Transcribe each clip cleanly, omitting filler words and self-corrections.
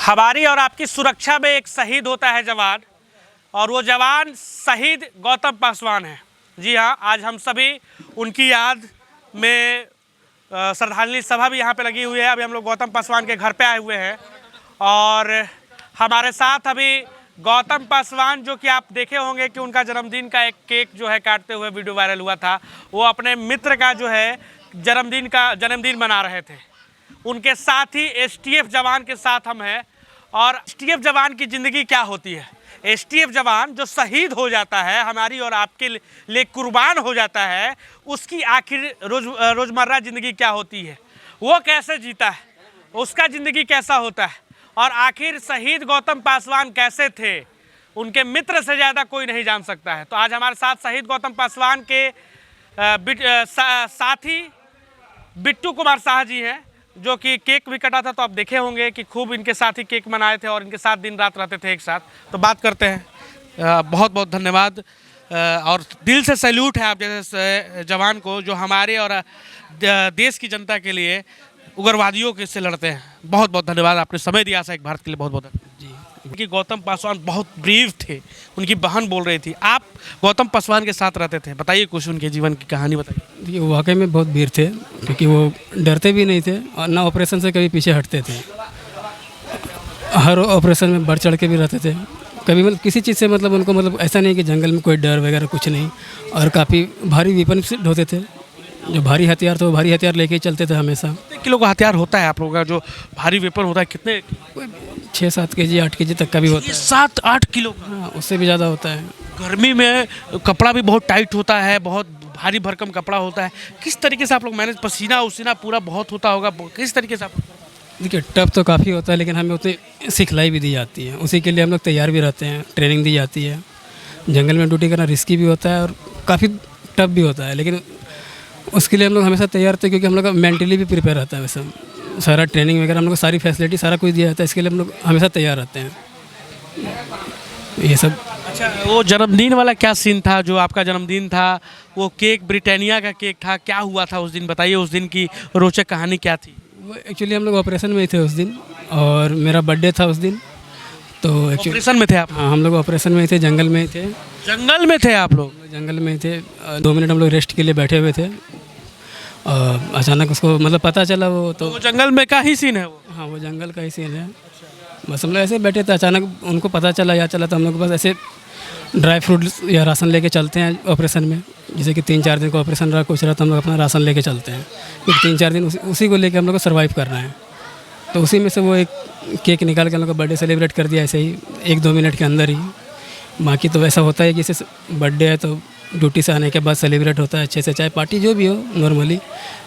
हमारी और आपकी सुरक्षा में एक शहीद होता है जवान, और वो जवान शहीद गौतम पासवान है। जी हाँ, आज हम सभी उनकी याद में श्रद्धांजलि सभा भी यहाँ पे लगी हुई है। अभी हम लोग गौतम पासवान के घर पे आए हुए हैं और हमारे साथ अभी गौतम पासवान, जो कि आप देखे होंगे कि उनका जन्मदिन का एक केक जो है काटते हुए वीडियो वायरल हुआ था, वो अपने मित्र का जो है जन्मदिन मना रहे थे। उनके साथ ही एसटीएफ जवान के साथ हम हैं। और एसटीएफ जवान की ज़िंदगी क्या होती है, एसटीएफ जवान जो शहीद हो जाता है, हमारी और आपके लिए कुर्बान हो जाता है, उसकी आखिर रोज़मर्रा ज़िंदगी क्या होती है, वो कैसे जीता है, उसका ज़िंदगी कैसा होता है, और आखिर शहीद गौतम पासवान कैसे थे, उनके मित्र से ज़्यादा कोई नहीं जान सकता है। तो आज हमारे साथ शहीद गौतम पासवान के साथी बिट्टू कुमार शाह जी हैं, जो कि केक भी कटा था। तो आप देखे होंगे कि खूब इनके साथ ही केक मनाए थे और इनके साथ दिन रात रहते थे एक साथ। तो बात करते हैं। बहुत बहुत धन्यवाद और दिल से सैल्यूट है आप जैसे जवान को, जो हमारे और देश की जनता के लिए उग्रवादियों के से लड़ते हैं। बहुत बहुत धन्यवाद, आपने समय दिया एक भारत के लिए। बहुत बहुत जी। कि गौतम पासवान बहुत ब्रीव थे, उनकी बहन बोल रही थी, आप गौतम पासवान के साथ रहते थे, बताइए कुछ उनके जीवन की कहानी बताइए। देखिए, वाकई में बहुत वीर थे, क्योंकि वो डरते भी नहीं थे और ना ऑपरेशन से कभी पीछे हटते थे। हर ऑपरेशन में बढ़ चढ़ के भी रहते थे। कभी मतलब किसी चीज़ से मतलब उनको मतलब ऐसा नहीं कि जंगल में कोई डर वगैरह कुछ नहीं। और काफ़ी भारी वेपन से ढोते थे, जो भारी हथियार थे वो भारी हथियार लेके ही चलते थे हमेशा। कितने किलो का हथियार होता है आप लोगों का जो भारी वेपन होता है? कितने? 6-7 केजी 8 केजी तक का भी होता है। 7-8 किलो का? हाँ, उससे भी ज़्यादा होता है। गर्मी में कपड़ा भी बहुत टाइट होता है, बहुत भारी भरकम कपड़ा होता है। किस तरीके से आप लोग मैनेज, पसीना उसीना पूरा बहुत होता होगा, किस तरीके से आप? देखिए, टफ तो काफ़ी होता है, लेकिन हमें उतनी सिखलाई भी दी जाती है, उसी के लिए हम लोग तैयार भी रहते हैं, ट्रेनिंग दी जाती है। जंगल में ड्यूटी करना रिस्की भी होता है और काफ़ी टफ भी होता है, लेकिन उसके लिए हम लोग हमेशा तैयार थे, क्योंकि हम लोग का मेंटली भी प्रिपेयर रहता है। वैसे सारा ट्रेनिंग वगैरह हम लोग को सारी फैसिलिटी सारा कुछ दिया जाता है, इसके लिए हम लोग हमेशा तैयार रहते हैं ये सब। अच्छा, वो जन्मदिन वाला क्या सीन था, जो आपका जन्मदिन था, वो केक ब्रिटानिया का केक था, क्या हुआ था उस दिन, बताइए उस दिन की रोचक कहानी क्या थी? वो एक्चुअली हम लोग ऑपरेशन में ही थे उस दिन, और मेरा बर्थडे था उस दिन। तो ऑपरेशन में थे आप? हाँ, हम लोग ऑपरेशन में ही थे, जंगल में ही थे। जंगल में थे आप लोग? जंगल में ही थे। 2 मिनट हम लोग रेस्ट के लिए बैठे हुए थे, अचानक उसको मतलब पता चला। वो जंगल में का ही सीन है वो? हाँ, वो जंगल का ही सीन है। बस हम लोग ऐसे बैठे थे, अचानक उनको पता चला या चला, तो हम लोग बस ऐसे ड्राई फ्रूट या राशन लेके चलते हैं ऑपरेशन में। जैसे कि 3-4 दिन का ऑपरेशन रहा, कुछ रहा, तो हम लोग अपना राशन लेके चलते हैं, क्योंकि 3-4 दिन उसी को लेके हम लोग को सर्वाइव करना है। तो उसी में से वो एक केक निकाल के हम लोग का बर्थडे सेलिब्रेट कर दिया ऐसे ही 1-2 मिनट के अंदर ही। बाकी तो वैसा होता है कि जैसे बर्थडे है तो ड्यूटी से आने के बाद सेलिब्रेट होता है अच्छे से, चाहे पार्टी जो भी हो नॉर्मली।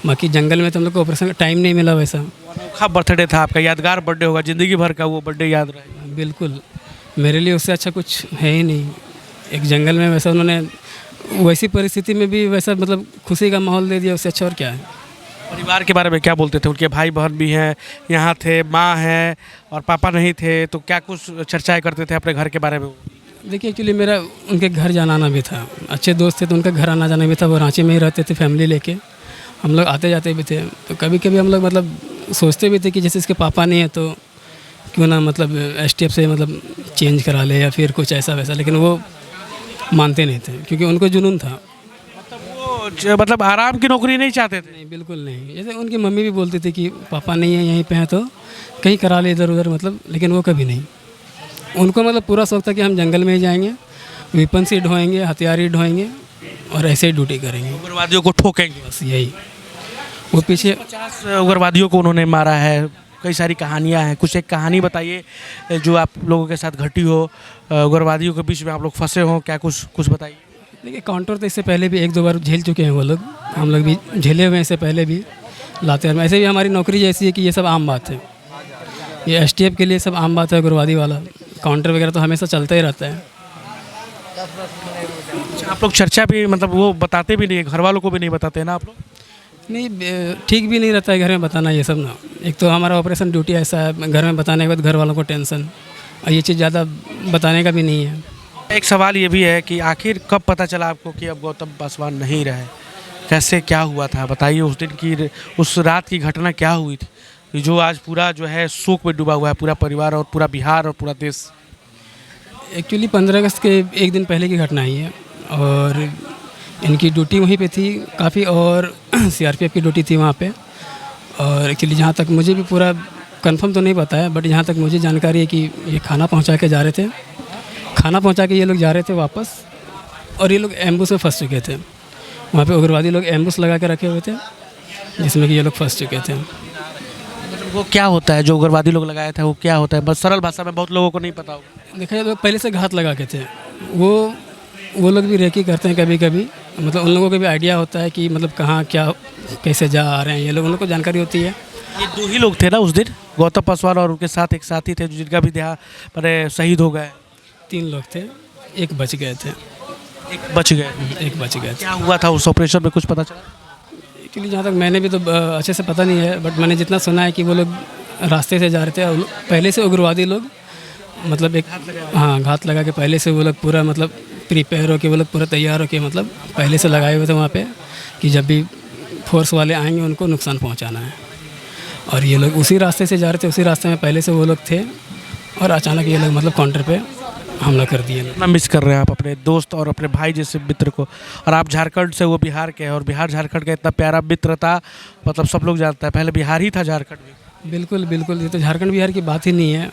बाकी जंगल में तो हम लोग को ऑपरेशन का टाइम नहीं मिला वैसा। अनोखा बर्थडे था आपका, यादगार बर्थडे होगा, ज़िंदगी भर का वो बर्थडे याद रहेगा। बिल्कुल, मेरे लिए उससे अच्छा कुछ है ही नहीं। एक जंगल में वैसा उन्होंने वैसी परिस्थिति में भी वैसा मतलब खुशी का माहौल दे दिया, उससे अच्छा और क्या है। परिवार के बारे में क्या बोलते थे? उनके भाई बहन भी हैं, यहाँ थे, माँ है और पापा नहीं थे, तो क्या कुछ चर्चाएँ करते थे अपने घर के बारे में? देखिए, एक्चुअली मेरा उनके घर जाना आना भी था, अच्छे दोस्त थे तो उनका घर आना जाना भी था। वो रांची में ही रहते थे फैमिली लेके, हम लोग आते जाते भी थे। तो कभी कभी हम लोग मतलब सोचते भी थे कि जैसे इसके पापा नहीं है तो क्यों ना मतलब एसटीएफ से मतलब चेंज करा ले या फिर कुछ ऐसा वैसा, लेकिन वो मानते नहीं थे, क्योंकि उनको जुनून था। मतलब आराम की नौकरी नहीं चाहते थे? नहीं, बिल्कुल नहीं। जैसे उनकी मम्मी भी बोलती थी कि पापा नहीं है, यहीं पे हैं तो कहीं करा ले इधर उधर, मतलब, लेकिन वो कभी नहीं। उनको मतलब पूरा शौक था कि हम जंगल में ही जाएंगे, वेपन से ढोएंगे, हथियार ही ढोएंगे और ऐसे ही ड्यूटी करेंगे, उग्रवादियों को ठोकेंगे, बस यही। वो पीछे 50 उग्रवादियों को उन्होंने मारा है, कई सारी कहानियाँ हैं। कुछ एक कहानी बताइए जो आप लोगों के साथ घटी हो, उग्रवादियों के बीच में आप लोग फंसे हो, क्या कुछ बताइए। देखिए, काउंटर तो इससे पहले भी 1-2 बार झेल चुके हैं वो लोग, हम लोग भी झेले हुए हैं इससे पहले भी लातेहार में। ऐसे भी हमारी नौकरी ऐसी है कि ये सब आम बात है, ये एसटीएफ के लिए सब आम बात है। उग्रवादी वाला काउंटर वगैरह तो हमेशा चलता ही रहता है। आप लोग चर्चा भी मतलब वो बताते भी नहीं है, घर वालों को भी नहीं बताते हैं ना आप लोग? नहीं, ठीक भी नहीं रहता है घर में बताना ये सब ना। एक तो हमारा ऑपरेशन ड्यूटी ऐसा है, घर में बताने के बाद घर वालों को टेंशन, और ये चीज़ ज़्यादा बताने का भी नहीं है। एक सवाल ये भी है कि आखिर कब पता चला आपको कि अब गौतम पासवान नहीं रहे? कैसे क्या हुआ था बताइए? उस दिन की, उस रात की घटना क्या हुई थी? जो आज पूरा जो है शोक में डूबा हुआ है, पूरा परिवार और पूरा बिहार और पूरा देश। एक्चुअली 15 अगस्त के एक दिन पहले की घटना ही है और इनकी ड्यूटी वहीं पे थी काफ़ी और सीआरपीएफ की ड्यूटी थी वहाँ पे। और एक्चुअली जहाँ तक मुझे भी पूरा कंफर्म तो नहीं पता है, बट जहाँ तक मुझे जानकारी है कि ये खाना पहुँचा के जा रहे थे, खाना पहुँचा के ये लोग जा रहे थे वापस और ये लोग एम्बुस में फंस चुके थे। वहाँ पे उग्रवादी लोग एम्बुस लगा के रखे हुए थे जिसमें कि ये लोग फंस चुके थे। वो क्या होता है जो उग्रवादी लोग लगाया था, वो क्या होता है? बस सरल भाषा में बहुत लोगों को नहीं पता होगा। देखा जाए तो पहले से घात लगा के थे वो लोग भी रेकी करते हैं कभी कभी, मतलब उन लोगों को भी आइडिया होता है कि मतलब कहाँ क्या कैसे जा आ रहे हैं ये लोग, उन लोगों को जानकारी होती है। ये 2 ही लोग थे ना उस दिन, गौतम पासवान और उनके साथ एक साथी थे जिनका भी देहा मैंने शहीद हो गए। 3 लोग थे, एक बच गए थे। एक बच गए। एक बच गए थे। क्या हुआ था उस ऑपरेशन में, कुछ पता चला? एक्चुअली जहाँ तक मैंने भी तो अच्छे से पता नहीं है, बट मैंने जितना सुना है कि वो लोग रास्ते से जा रहे थे और पहले से उग्रवादी लोग मतलब एक घात लगा के पहले से वो लोग पूरा मतलब प्रिपेयर होके वो लोग पूरा तैयार होके मतलब पहले से लगाए हुए थे वहाँ पे कि जब भी फोर्स वाले आएंगे उनको नुकसान पहुँचाना है। और ये लोग उसी रास्ते से जा रहे थे, उसी रास्ते में पहले से वो लोग थे और अचानक ये लोग मतलब काउंटर पे हमला कर दिए। कितना मिस कर रहे हैं आप अपने दोस्त और अपने भाई जैसे मित्र को? और आप झारखंड से, वो बिहार के हैं और बिहार झारखंड का इतना प्यारा मित्रता मतलब सब लोग जानता है, पहले बिहार ही था झारखंड भी। बिल्कुल बिल्कुल, ये तो झारखंड बिहार की बात ही नहीं है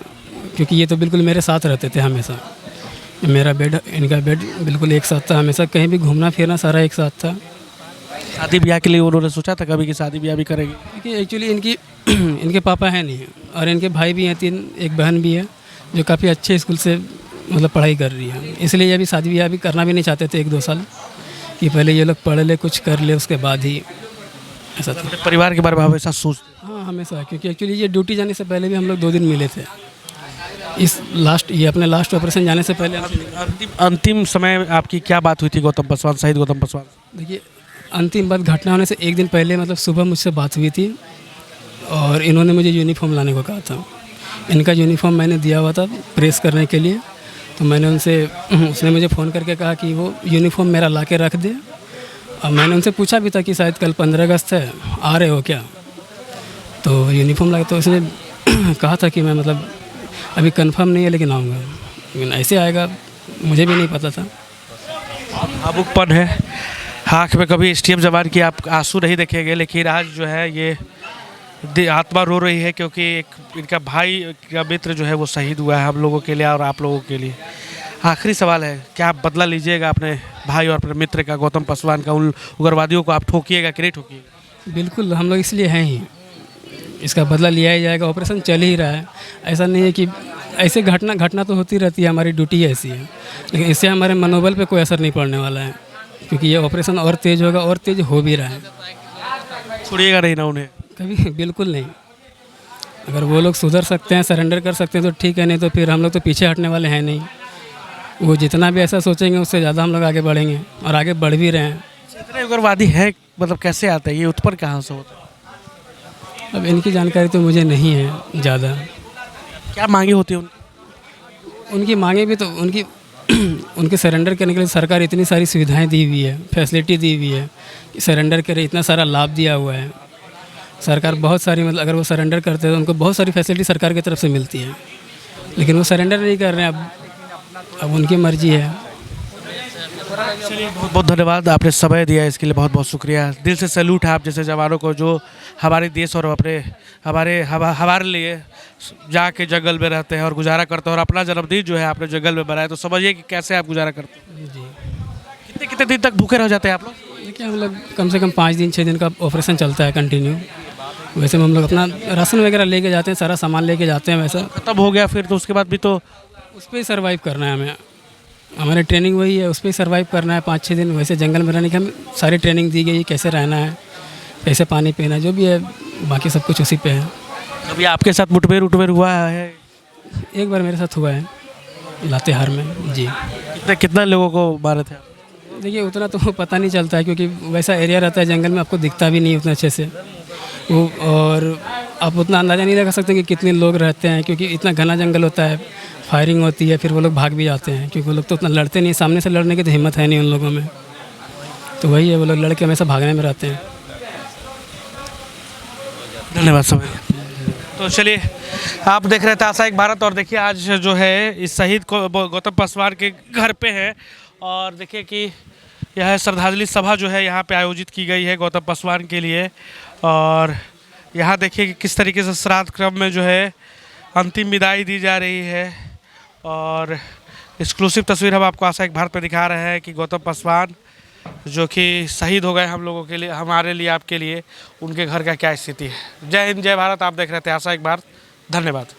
क्योंकि ये तो बिल्कुल मेरे साथ रहते थे हमेशा। मेरा बेड इनका बेड बिल्कुल एक साथ था, हमेशा कहीं भी घूमना फिरना सारा एक साथ था। शादी ब्याह के लिए उन्होंने सोचा था कभी कि शादी ब्याह भी करेंगे? देखिए एक्चुअली इनके पापा हैं नहीं और इनके भाई भी हैं 3, एक बहन भी है जो काफ़ी अच्छे स्कूल से मतलब पढ़ाई कर रही है, इसलिए ये भी शादी ब्याह भी करना भी नहीं चाहते थे 1-2 साल कि पहले ये लोग पढ़ ले कुछ कर ले उसके बाद ही ऐसा था। परिवार के बारे में हमेशा सोचते? हाँ हमेशा, क्योंकि एक्चुअली ये ड्यूटी जाने से पहले भी हम लोग 2 दिन मिले थे। ये अपने लास्ट ऑपरेशन जाने से पहले अंतिम समय आपकी क्या बात हुई थी गौतम पासवान, शहीद गौतम पासवान? देखिए अंतिम बात घटना होने से 1 दिन पहले मतलब सुबह मुझसे बात हुई थी और इन्होंने मुझे यूनिफॉर्म लाने को कहा था। इनका यूनिफॉर्म मैंने दिया हुआ था प्रेस करने के लिए, तो मैंने उसने मुझे फ़ोन करके कहा कि वो यूनिफॉर्म मेरा ला के रख दे। और मैंने उनसे पूछा भी था कि शायद कल 15 अगस्त है, आ रहे हो क्या? तो यूनिफॉर्म ला, तो उसने कहा था कि मैं मतलब अभी कंफर्म नहीं है लेकिन आऊँगा, लेकिन ऐसे आएगा मुझे भी नहीं पता था। भावुकपन है आँख में, कभी एसटीएफ जवान की आप आंसू नहीं देखेंगे, लेकिन आज जो है ये आत्मा रो रही है क्योंकि एक इनका भाई का मित्र जो है वो शहीद हुआ है हम लोगों के लिए और आप लोगों के लिए। आखिरी सवाल है, क्या आप बदला लीजिएगा अपने भाई और अपने मित्र का, गौतम पासवान का? उन उग्रवादियों को आप ठोकिएगा कि नहीं ठोकिएगा? बिल्कुल, हम लोग इसलिए हैं ही, इसका बदला लिया ही जाएगा। ऑपरेशन चल ही रहा है, ऐसा नहीं है कि ऐसे घटना तो होती रहती है, हमारी ड्यूटी ऐसी है, लेकिन इससे हमारे मनोबल पे कोई असर नहीं पड़ने वाला है क्योंकि ये ऑपरेशन और तेज़ होगा और तेज़ हो भी रहा है। छोड़िएगा नहीं ना उन्हें कभी? बिल्कुल नहीं। अगर वो लोग सुधर सकते हैं, सरेंडर कर सकते हैं तो ठीक है, नहीं तो फिर हम लोग तो पीछे हटने वाले हैं नहीं। वो जितना भी ऐसा सोचेंगे उससे ज़्यादा हम लोग आगे बढ़ेंगे और आगे बढ़ भी रहे हैं। इतने उग्रवादी है, मतलब कैसे आता है ये, उत्पन्न कहाँ से होता है? अब इनकी जानकारी तो मुझे नहीं है ज़्यादा। क्या मांगे होती है उनकी मांगे भी तो उनके सरेंडर करने के लिए सरकार इतनी सारी सुविधाएं दी हुई है, फैसिलिटी दी हुई है कि सरेंडर करे, इतना सारा लाभ दिया हुआ है सरकार। बहुत सारी मतलब अगर वो सरेंडर करते हैं तो उनको बहुत सारी फैसिलिटी सरकार की तरफ से मिलती है, लेकिन वो सरेंडर नहीं कर रहे हैं। अब उनकी मर्जी है। चलिए बहुत बहुत धन्यवाद, आपने समय दिया इसके लिए बहुत बहुत शुक्रिया। दिल से सैल्यूट है आप जैसे जवानों को जो हमारे देश और अपने हमारे लिए जाके जंगल में रहते हैं और गुजारा करते हैं। और अपना जन्मदिन जो है आपने जंगल में बनाया, तो समझिए कि कैसे आप गुजारा करते हैं। जी, कितने कितने दिन तक भूखे रह जाते हैं आप लोग? देखिए हम लोग कम से कम 5 दिन 6 दिन का ऑपरेशन चलता है कंटिन्यू। वैसे में हम लोग अपना राशन वगैरह लेके जाते हैं, सारा सामान लेके जाते हैं। वैसा खत्म हो गया फिर तो उसके बाद भी तो उस पर ही सर्वाइव करना है हमें। हमारी ट्रेनिंग वही है, उस पर ही सर्वाइव करना है 5-6 दिन। वैसे जंगल में रहने की हमें सारी ट्रेनिंग दी गई, कैसे रहना है, कैसे पानी पीना, जो भी है बाकी सब कुछ उसी पे है। अभी आपके साथ मुठभेड़ हुआ है? एक बार मेरे साथ हुआ है लातेहार में। जी। कितना लोगों को मारे थे? देखिए उतना तो पता नहीं चलता है क्योंकि वैसा एरिया रहता है जंगल में, आपको दिखता भी नहीं उतना अच्छे से वो, और आप उतना अंदाज़ा नहीं लगा सकते कि कितने लोग रहते हैं क्योंकि इतना घना जंगल होता है। फायरिंग होती है, फिर वो लोग भाग भी जाते हैं क्योंकि वो लोग तो उतना लड़ते नहीं, सामने से लड़ने की तो हिम्मत है नहीं उन लोगों में। तो वही है, वो लोग लड़के हमेशा भागने में रहते हैं। धन्यवाद समय। तो चलिए, आप देख रहे थे आशा एक भारत, और देखिए आज जो है इस शहीद को गौतम पासवान के घर पे है, और देखिए कि यह श्रद्धांजलि सभा जो है यहाँ पे आयोजित की गई है गौतम पासवान के लिए। और यहाँ देखिए कि किस तरीके से श्राद्ध क्रम में जो है अंतिम विदाई दी जा रही है। और एक्सक्लूसिव तस्वीर हम आपको आशा एक भारत पे दिखा रहे हैं कि गौतम पासवान जो कि शहीद हो गए हम लोगों के लिए, हमारे लिए, आपके लिए, उनके घर का क्या स्थिति है। जय हिंद, जय भारत। आप देख रहे थे आशा एक भारत। धन्यवाद।